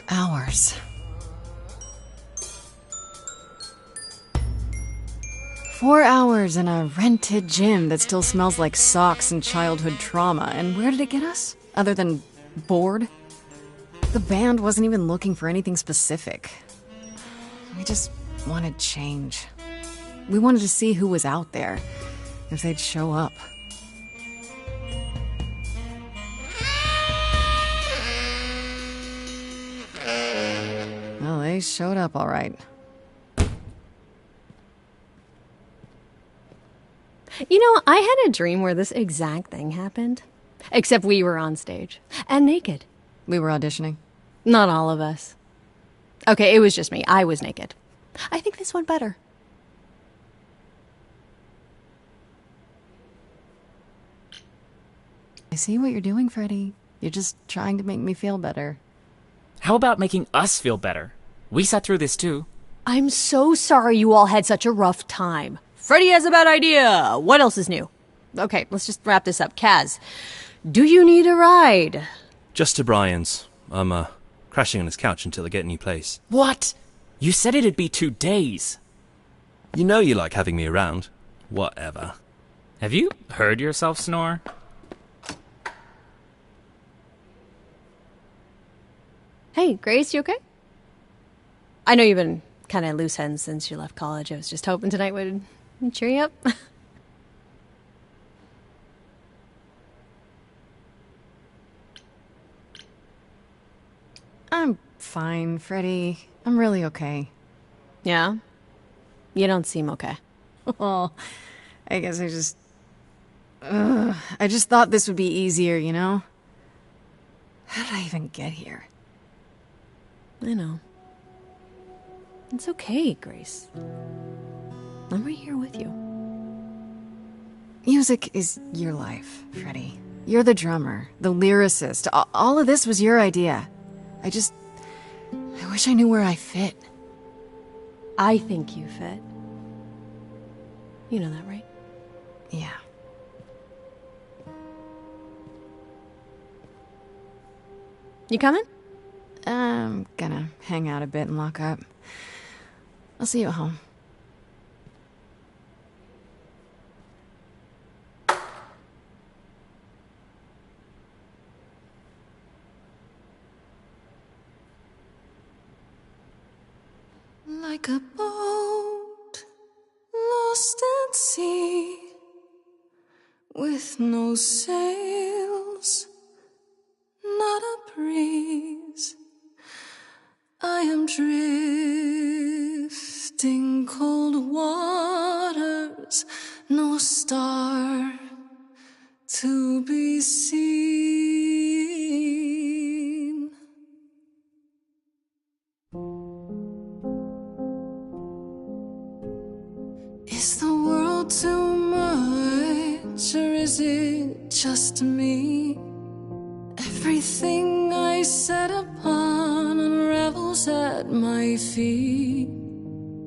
hours. 4 hours in a rented gym that still smells like socks and childhood trauma. And where did it get us? Other than bored? The band wasn't even looking for anything specific. We just wanted change. We wanted to see who was out there, if they'd show up. Well, they showed up all right. You know, I had a dream where this exact thing happened. Except we were on stage. And naked. We were auditioning. Not all of us. Okay, it was just me. I was naked. I think this went better. I see what you're doing, Freddie. You're just trying to make me feel better. How about making us feel better? We sat through this too. I'm so sorry you all had such a rough time. Freddie has a bad idea. What else is new? Okay, let's just wrap this up. Kaz, do you need a ride? Just to Brian's. I'm, crashing on his couch until I get a new place. What? You said it'd be 2 days. You know you like having me around. Whatever. Have you heard yourself snore? Hey, Grace, you okay? I know you've been kind of loose ends since you left college. I was just hoping tonight would cheer you up. I'm fine, Freddie. I'm really okay. Yeah? You don't seem okay. Well, I guess I just thought this would be easier, you know? How did I even get here? I know. It's okay, Grace. I'm right here with you. Music is your life, Freddie. You're the drummer, the lyricist. All of this was your idea. I wish I knew where I fit. I think you fit. You know that, right? Yeah. You coming? I'm gonna hang out a bit and lock up. I'll see you at home. Like a boat lost at sea, with no sails, not a breeze, I am drifting cold waters, no star to be seen. Is the world too much, or is it just me? Everything I set upon unravels at my feet.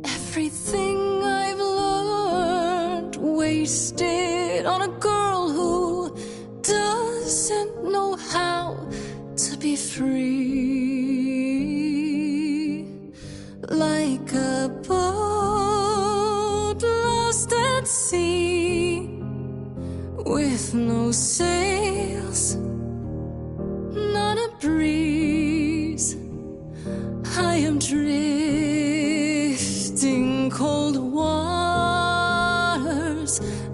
Everything I've learned wasted on a girl who doesn't know how to be free. Like a boat lost at sea, with no sails, not a breeze, I am drifting cold waters,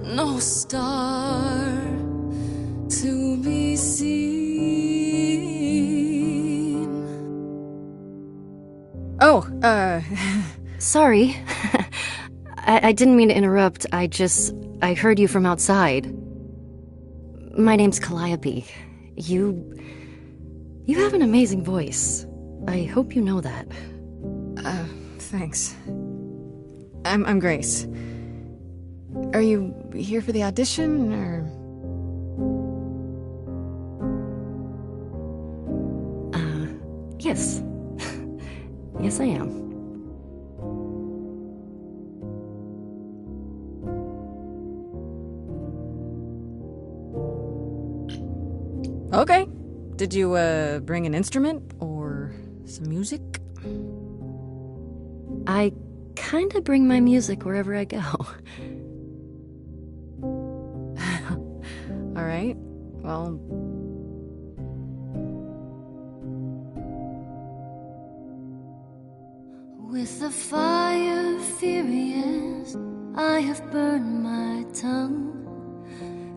no star to be seen. Oh, Sorry. I didn't mean to interrupt. I heard you from outside. My name's Calliope. You have an amazing voice. I hope you know that. Thanks. I'm Grace. Are you here for the audition, or? Yes. Yes, I am. Okay. Did you, bring an instrument, or Some music? I kinda bring my music wherever I go. Alright, well... With the fire furious, I have burned my tongue.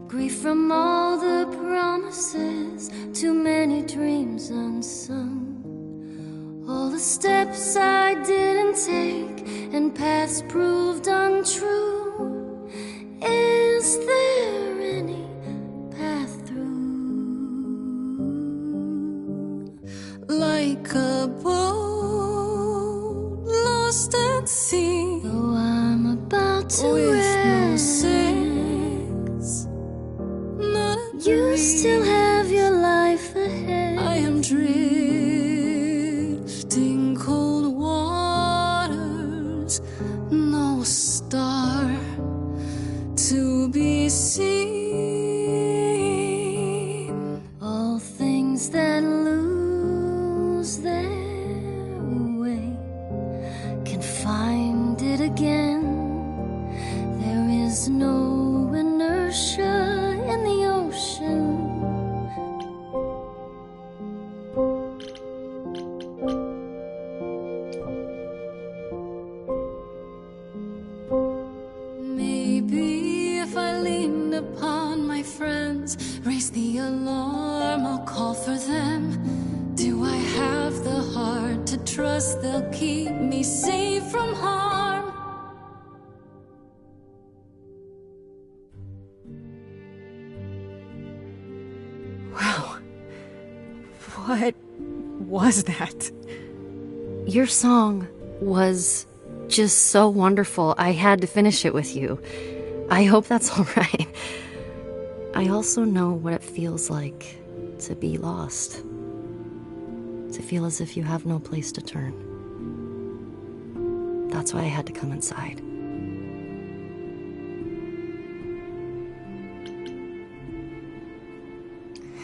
Grief from all the promises, too many dreams unsung. All the steps I didn't take and paths proved untrue. Is there any path through? Like a boat lost at sea, Though I'm about to with no end, sails, not a you breeze. still have your life ahead. I am drifting cold waters, no star to be seen. All things that lose their way can find it again. There is no inertia in the ocean. Maybe if I leaned upon my friends, raise the alarm, I'll call for them. Do I have the heart to trust they'll keep me safe from harm? Wow. What was that? Your song was just so wonderful. I had to finish it with you. I hope that's all right. I also know what it feels like to be lost. To feel as if you have no place to turn. That's why I had to come inside.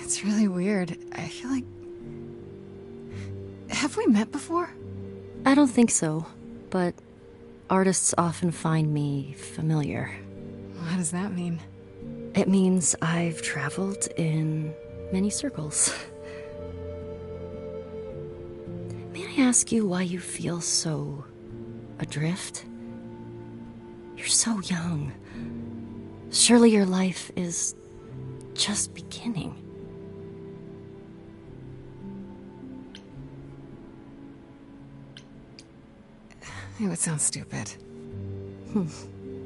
It's really weird. I feel like... Have we met before? I don't think so, but artists often find me familiar. What does that mean? It means I've traveled in many circles. May I ask you why you feel so adrift? You're so young. Surely your life is just beginning. It would sound stupid.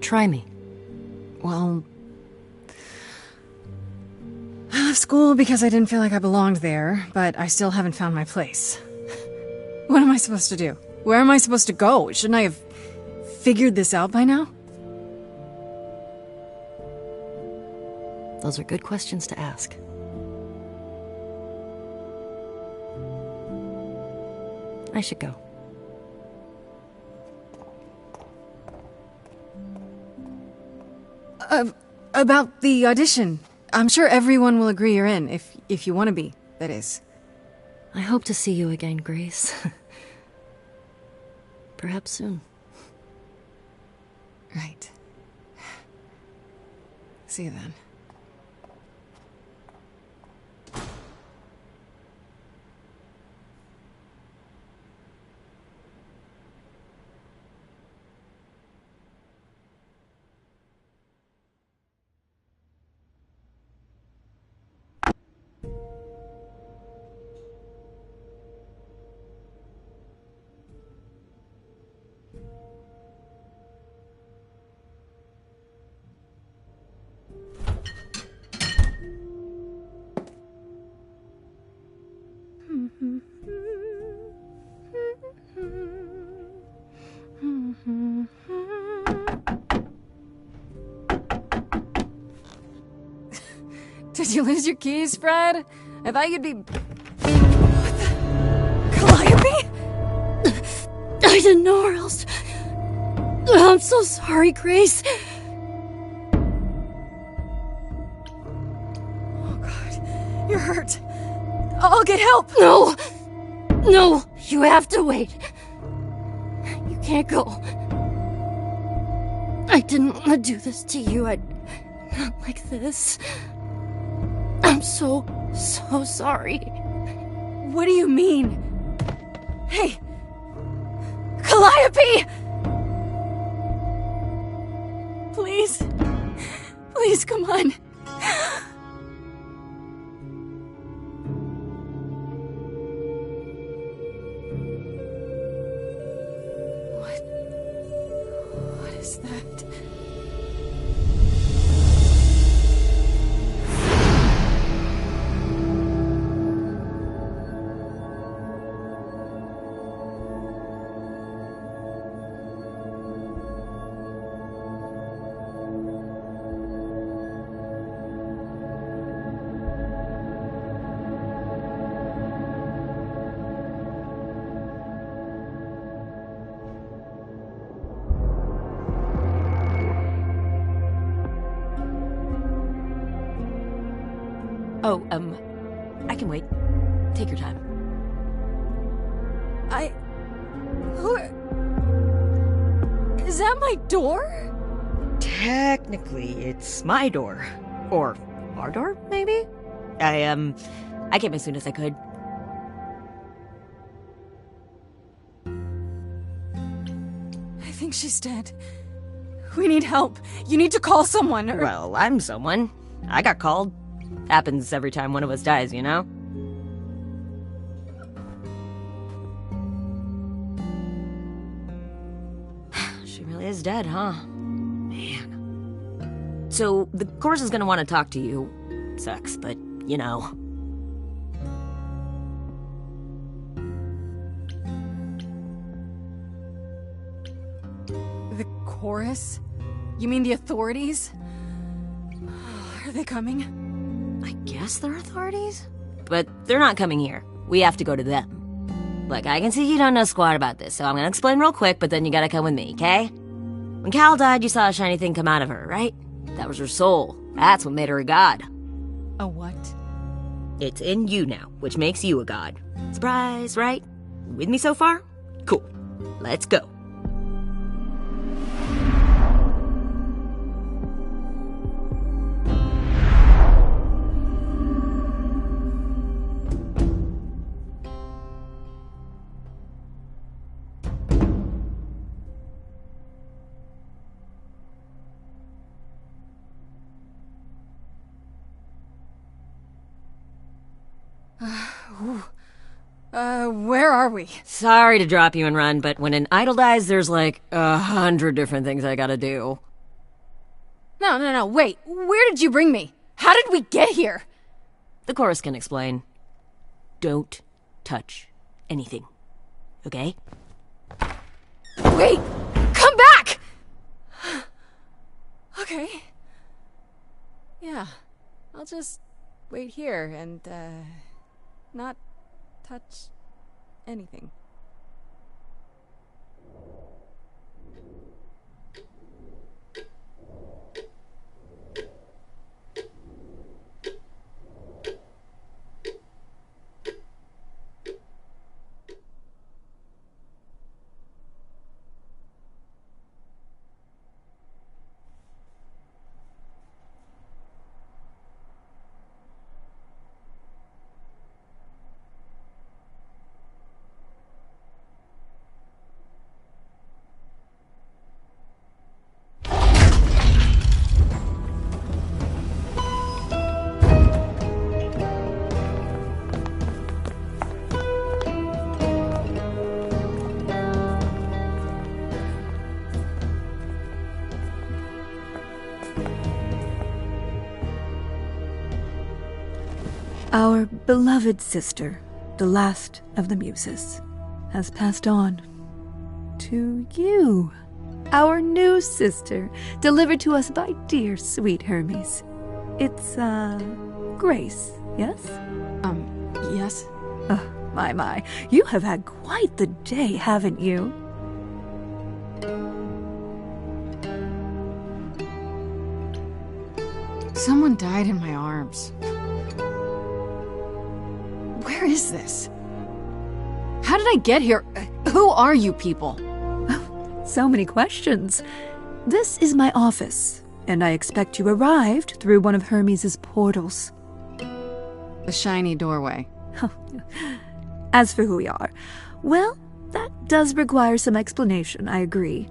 Try me. Well... I left school because I didn't feel like I belonged there, but I still haven't found my place. What am I supposed to do? Where am I supposed to go? Shouldn't I have figured this out by now? Those are good questions to ask. I should go. About the audition. I'm sure everyone will agree you're in, if you want to be, that is. I hope to see you again, Grace. Perhaps soon. Right. See you then. Did you lose your keys, Fred? I thought you'd be... What the... Calliope? I didn't know where else. I'm so sorry, Grace. Oh, God. You're hurt. I'll get help. No! No! You have to wait. You can't go. I didn't want to do this to you. Not like this. I'm so sorry. What do you mean? Hey! Calliope! Please. Please, come on. What is that? Oh, I can wait. Take your time. Is that my door? Technically, it's my door. Or our door, maybe? I came as soon as I could. I think she's dead. We need help. You need to call someone or... Well, I'm someone. I got called. Happens every time one of us dies, you know? She really is dead, huh? Man. So, the chorus is gonna want to talk to you. Sucks, but, you know. The chorus? You mean the authorities? Are they coming? I guess they're authorities? But they're not coming here. We have to go to them. Look, I can see you don't know squat about this, so I'm gonna explain real quick, but then you gotta come with me, okay? When Cal died, you saw a shiny thing come out of her, right? That was her soul. That's what made her a god. A what? It's in you now, which makes you a god. Surprise, right? With me so far? Cool. Let's go. Where are we? Sorry to drop you and run, but when an idol dies, there's like 100 different things I gotta do. No, wait. Where did you bring me? How did we get here? The chorus can explain. Don't touch anything. Okay? Wait! Come back! Okay. Yeah. I'll just wait here and, not touch anything. Our beloved sister, the last of the muses, has passed on to you, our new sister, delivered to us by dear sweet Hermes. It's, Grace, yes? Yes? Oh, my. You have had quite the day, haven't you? Someone died in my arms. Where is this? How did I get here? Who are you people? So many questions. This is my office, and I expect you arrived through one of Hermes' portals. The shiny doorway. As for who we are, well, that does require some explanation, I agree.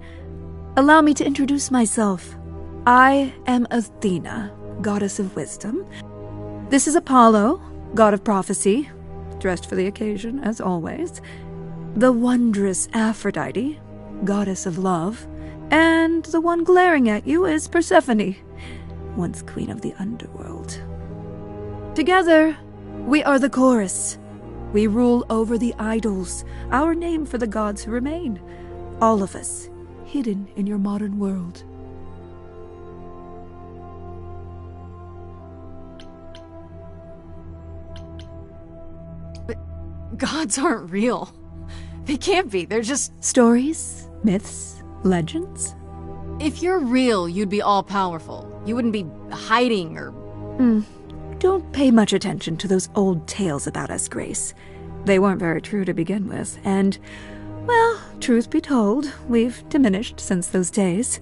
Allow me to introduce myself. I am Athena, goddess of wisdom. This is Apollo, god of prophecy, dressed for the occasion, as always. The wondrous Aphrodite, goddess of love. And the one glaring at you is Persephone, once queen of the underworld. Together, we are the chorus. We rule over the idols, our name for the gods who remain. All of us, hidden in your modern world. But gods aren't real. They can't be. They're just... Stories, myths, legends. If you're real, you'd be all-powerful. You wouldn't be hiding or... Don't pay much attention to those old tales about us, Grace. They weren't very true to begin with, and, well, truth be told, we've diminished since those days.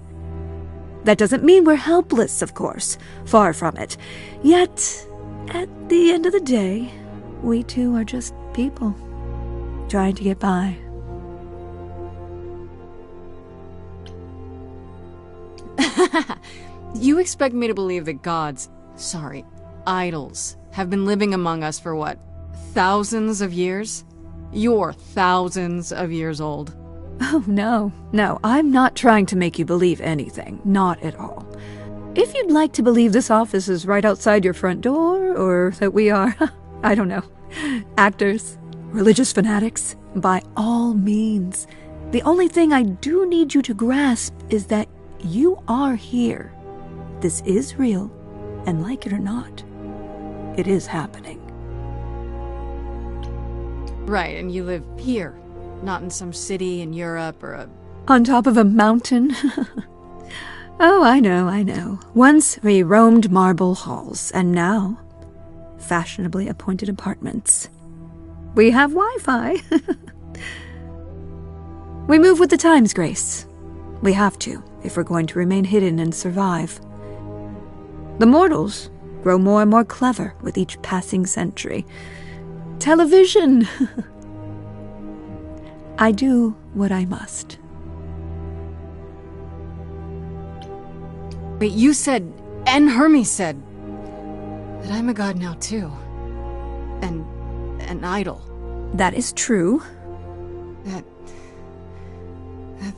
That doesn't mean we're helpless, of course. Far from it. Yet, at the end of the day, we too are just people, trying to get by. You expect me to believe that gods, idols, have been living among us for what, thousands of years? You're thousands of years old. Oh, no, I'm not trying to make you believe anything, not at all. If you'd like to believe this office is right outside your front door, or that we are, I don't know, actors, religious fanatics, by all means. The only thing I do need you to grasp is that you are here. This is real, and like it or not, it is happening. Right, and you live here, not in some city in Europe or a... On top of a mountain? Oh, I know. Once we roamed marble halls, and now, fashionably appointed apartments. We have Wi-Fi. We move with the times, Grace. We have to, if we're going to remain hidden and survive. The mortals grow more and more clever with each passing century. Television! I do what I must. Wait, you said, and Hermes said, that I'm a god now too. And an idol. That is true. That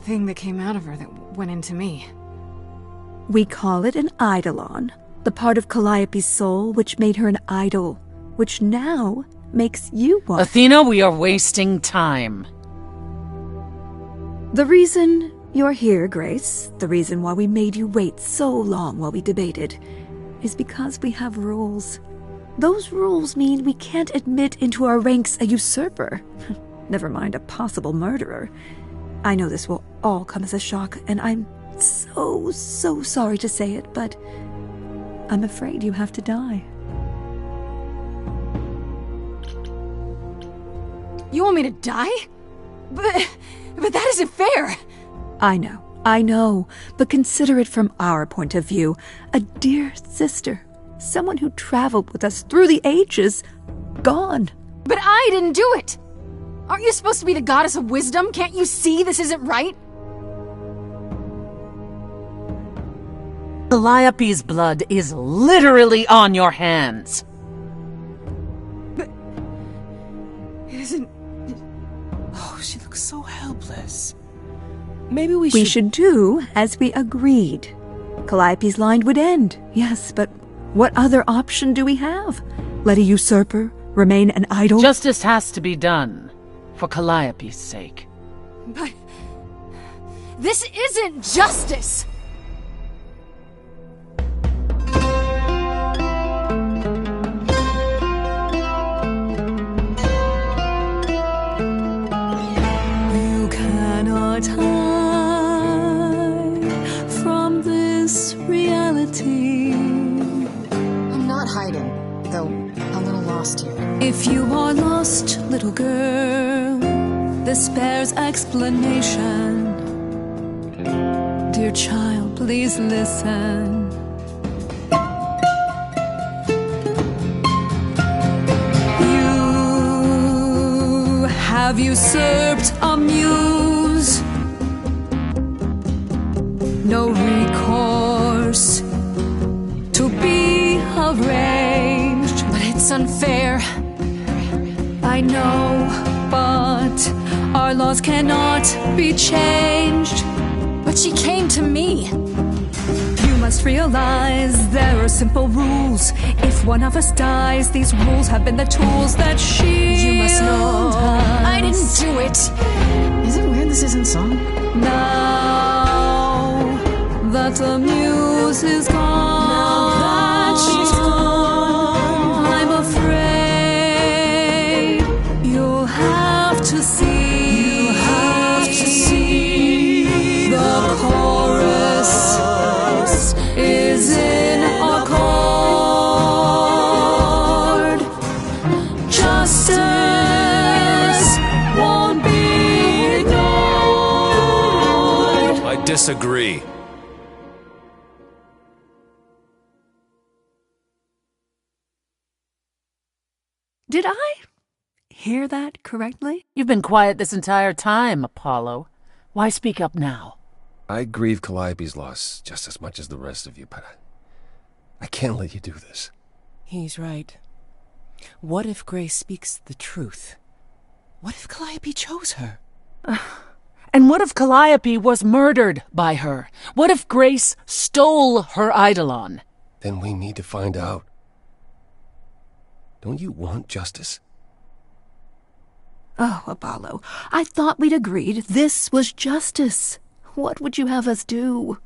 thing that came out of her that went into me. We call it an eidolon, the part of Calliope's soul which made her an idol, which now makes you one. Athena, we are wasting time. The reason you're here, Grace, the reason why we made you wait so long while we debated, is because we have rules. Those rules mean we can't admit into our ranks a usurper. Never mind a possible murderer. I know this will all come as a shock, and I'm so sorry to say it, but I'm afraid you have to die. You want me to die? But that isn't fair! I know, but consider it from our point of view. A dear sister, someone who traveled with us through the ages, gone. But I didn't do it! Aren't you supposed to be the goddess of wisdom? Can't you see this isn't right? Calliope's blood is literally on your hands. But it isn't... Oh, she looks so helpless. Maybe We should do as we agreed. Calliope's line would end, yes, but what other option do we have? Let a usurper remain an idol? Justice has to be done, for Calliope's sake. But... this isn't justice! You cannot hide from this reality. I'm not hiding, though a little lost here. If you are lost, little girl, despair's explanation. Dear child, please listen. You have usurped a muse. No recourse to be arranged. But it's unfair. I know, but our laws cannot be changed. But she came to me. You must realize there are simple rules. If one of us dies, these rules have been the tools that shield You must know us. I didn't do it. Is it weird this isn't song? Now that the muse is gone, I'm afraid you'll have to see. The chorus is in accord. Justice won't be ignored. I disagree. Did I hear that correctly? You've been quiet this entire time, Apollo. Why speak up now? I grieve Calliope's loss just as much as the rest of you, but I can't let you do this. He's right. What if Grace speaks the truth? What if Calliope chose her? And what if Calliope was murdered by her? What if Grace stole her eidolon? Then we need to find out. Don't you want justice? Oh, Apollo, I thought we'd agreed this was justice. What would you have us do?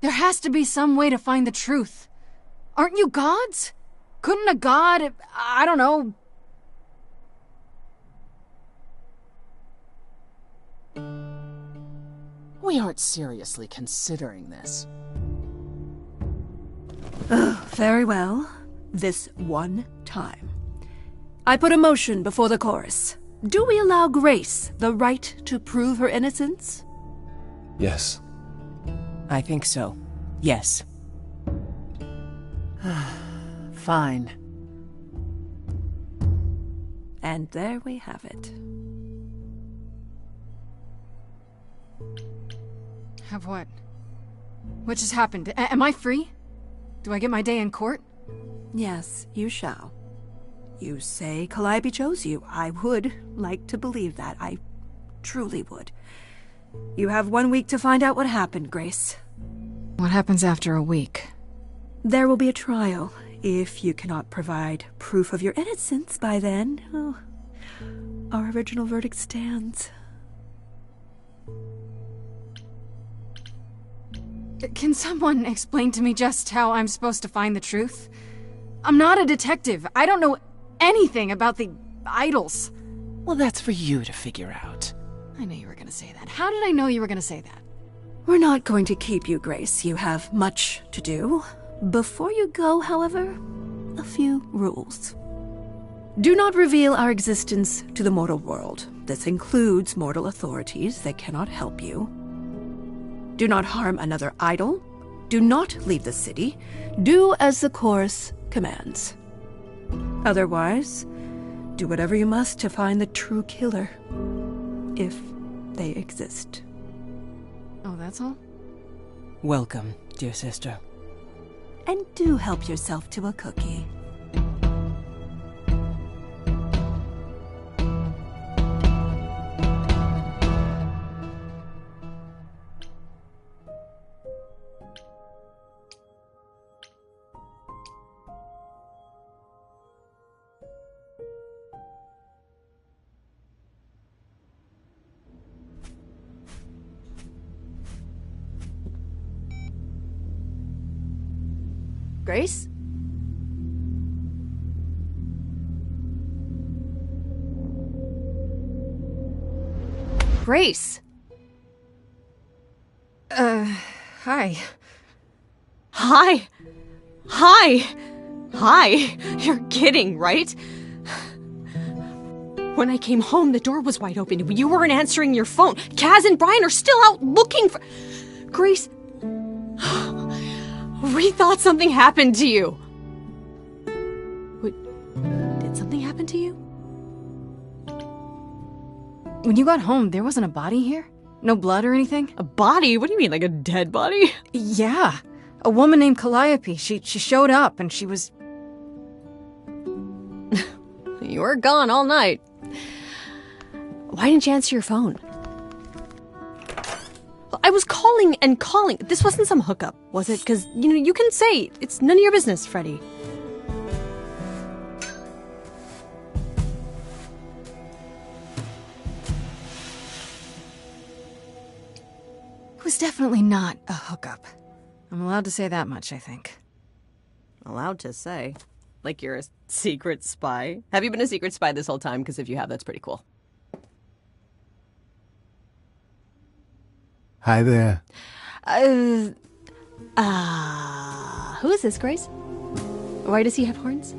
There has to be some way to find the truth. Aren't you gods? Couldn't a god, I don't know... We aren't seriously considering this. Very well. This one time. I put a motion before the chorus. Do we allow Grace the right to prove her innocence? Yes. I think so. Yes. Fine. And there we have it. Have what? What just happened? Am I free? Do I get my day in court? Yes, you shall. You say Calliope chose you. I would like to believe that. I truly would. You have 1 week to find out what happened, Grace. What happens after a week? There will be a trial. If you cannot provide proof of your innocence by then, our original verdict stands. Can someone explain to me just how I'm supposed to find the truth? I'm not a detective. I don't know anything about the idols. Well, that's for you to figure out. I knew you were going to say that. How did I know you were going to say that? We're not going to keep you, Grace. You have much to do. Before you go, however, a few rules. Do not reveal our existence to the mortal world. This includes mortal authorities that cannot help you. Do not harm another idol. Do not leave the city. Do as the chorus commands. Otherwise, do whatever you must to find the true killer, if they exist. Oh, that's all? Welcome, dear sister. And do help yourself to a cookie. Grace? Grace! Hi. Hi! Hi! Hi. You're kidding, right? When I came home, the door was wide open. You weren't answering your phone. Kaz and Brian are still out looking for... Grace... We thought something happened to you. Wait, did something happen to you? When you got home, there wasn't a body here? No blood or anything? A body? What do you mean, like a dead body? Yeah. A woman named Calliope. She showed up and she was... You were gone all night. Why didn't you answer your phone? I was calling and calling. This wasn't some hookup, was it? Because, you can say it's none of your business, Freddie. It was definitely not a hookup. I'm allowed to say that much, I think. Allowed to say? Like you're a secret spy? Have you been a secret spy this whole time? Because if you have, that's pretty cool. Hi there. Who is this, Grace? Why does he have horns?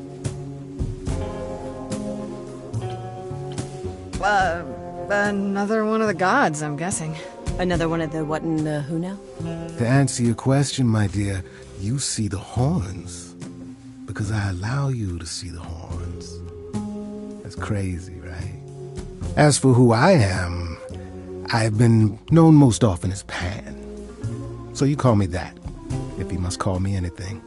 Another one of the gods, I'm guessing. Another one of the what and the who now? To answer your question, my dear, you see the horns because I allow you to see the horns. That's crazy, right? As for who I am, I've been known most often as Pan. So you call me that, if you must call me anything.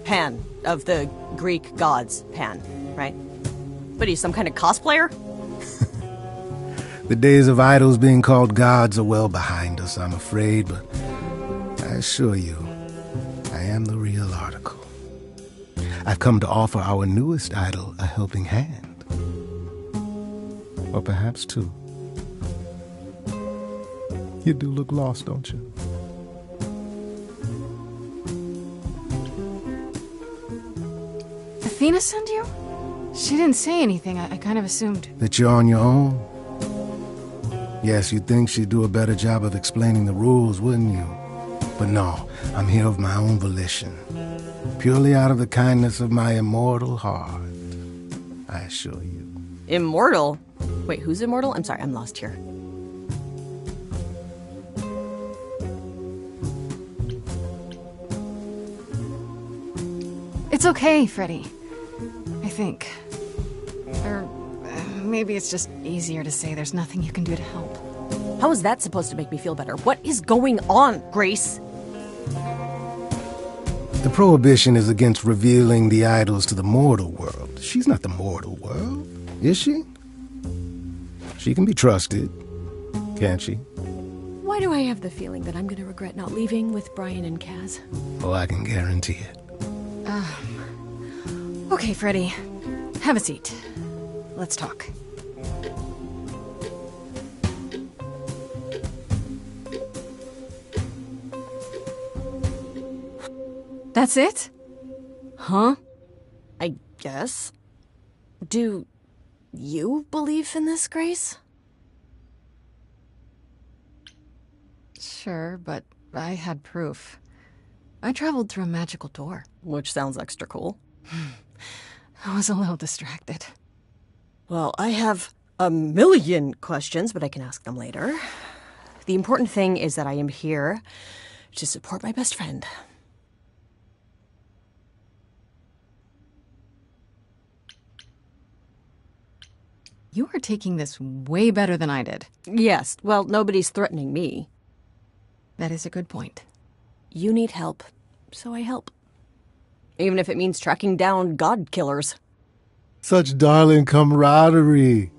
Pan, of the Greek gods, Pan, right? What are you, some kind of cosplayer? The days of idols being called gods are well behind us, I'm afraid, but I assure you, I am the real article. I've come to offer our newest idol a helping hand. Or perhaps two. You do look lost, don't you? Athena sent you? She didn't say anything. I kind of assumed. That you're on your own? Yes, you'd think she'd do a better job of explaining the rules, wouldn't you? But no, I'm here of my own volition. Purely out of the kindness of my immortal heart. I assure you. Immortal? Wait, who's immortal? I'm sorry, I'm lost here. It's okay, Freddie. I think. Or maybe it's just easier to say there's nothing you can do to help. How is that supposed to make me feel better? What is going on, Grace? The prohibition is against revealing the idols to the mortal world. She's not the mortal world, is she? She can be trusted, can't she? Why do I have the feeling that I'm going to regret not leaving with Brian and Kaz? Oh, I can guarantee it. Okay, Freddie. Have a seat. Let's talk. That's it? Huh? I guess. Do you believe in this, Grace? Sure, but I had proof. I traveled through a magical door. Which sounds extra cool. I was a little distracted. Well, I have a million questions, but I can ask them later. The important thing is that I am here to support my best friend. You are taking this way better than I did. Yes, well, nobody's threatening me. That is a good point. You need help, so I help. Even if it means tracking down god killers. Such darling camaraderie.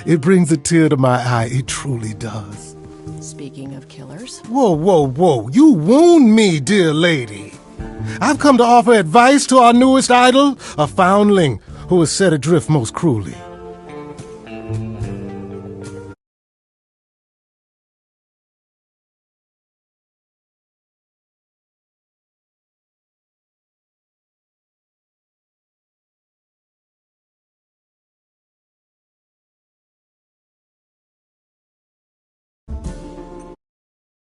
It brings a tear to my eye. It truly does. Speaking of killers. Whoa, whoa, whoa. You wound me, dear lady. I've come to offer advice to our newest idol, a foundling who was set adrift most cruelly.